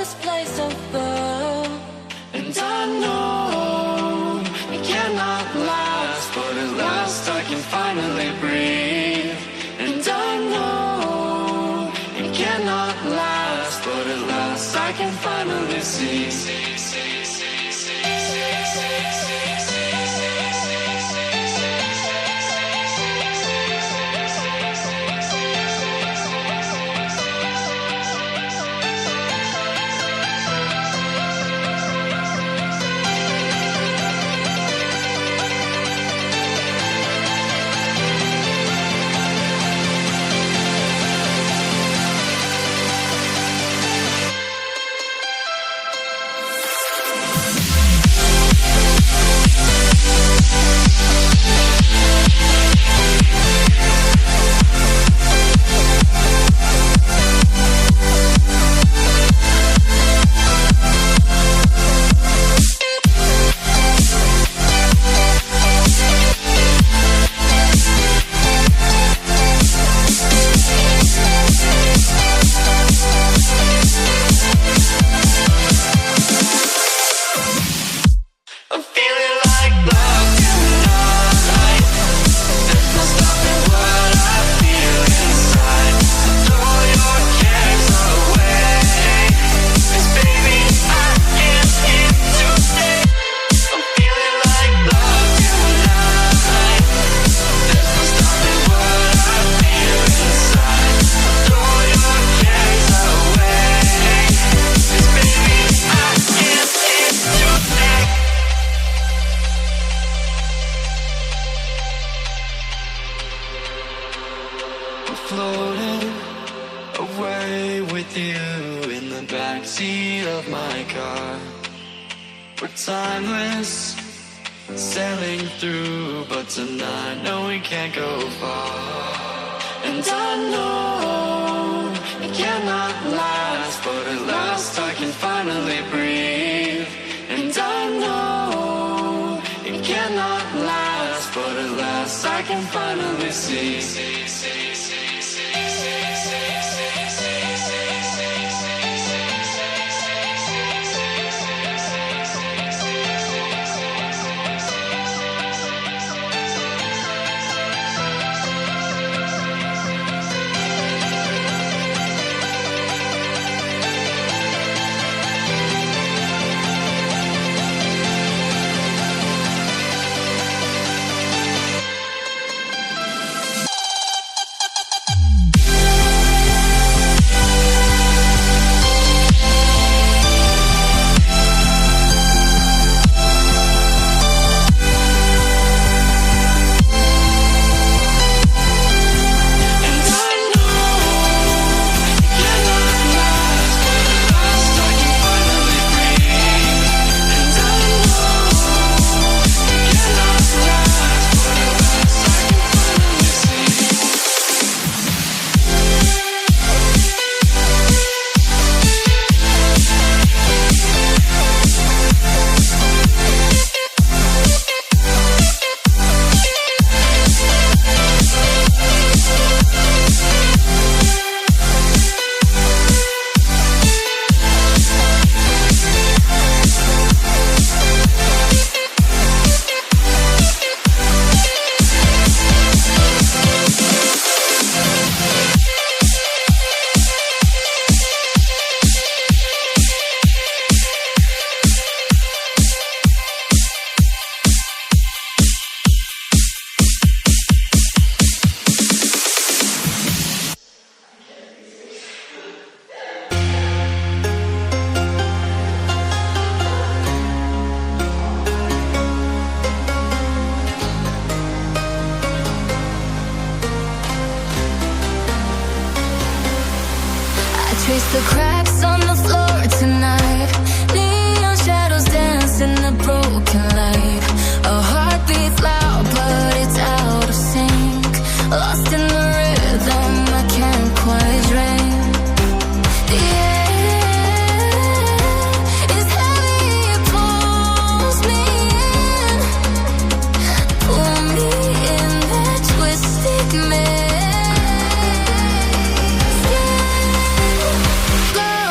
this place above. And I know it cannot last, but at last I can finally breathe. And I know it cannot last, but at last I can finally see. Floating away with you in the backseat of my car. We're timeless, sailing through, but tonight, no, we can't go far. And I know it cannot last, but at last I can finally breathe. And I know it cannot last, but at last I can finally see. Trace the cracks on the floor tonight. Neon shadows dance in the broken light. A heart beats loud, but it's out of sync. Lost in the rhythm, I can't quite dream. The air is heavy, it pulls me in. Pull me in that twisted maze. Glow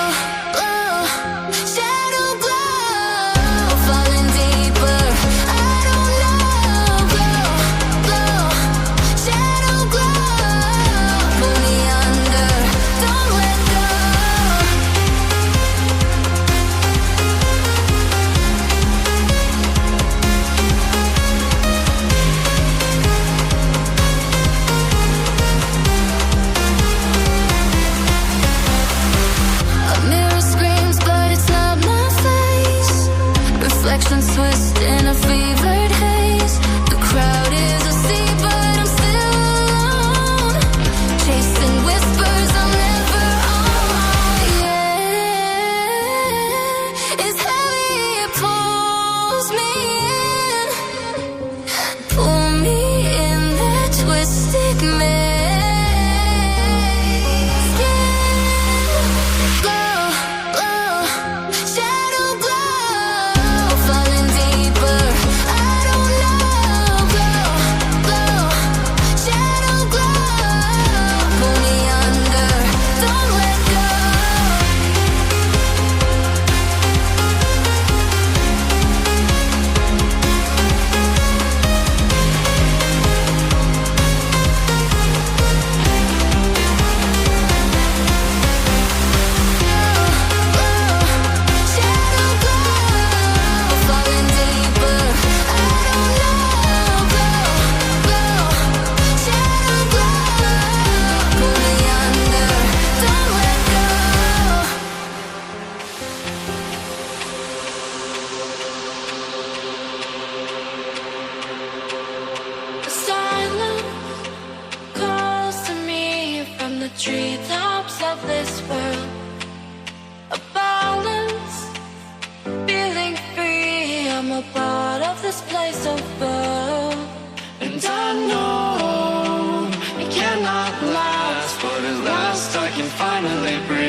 finally breathe.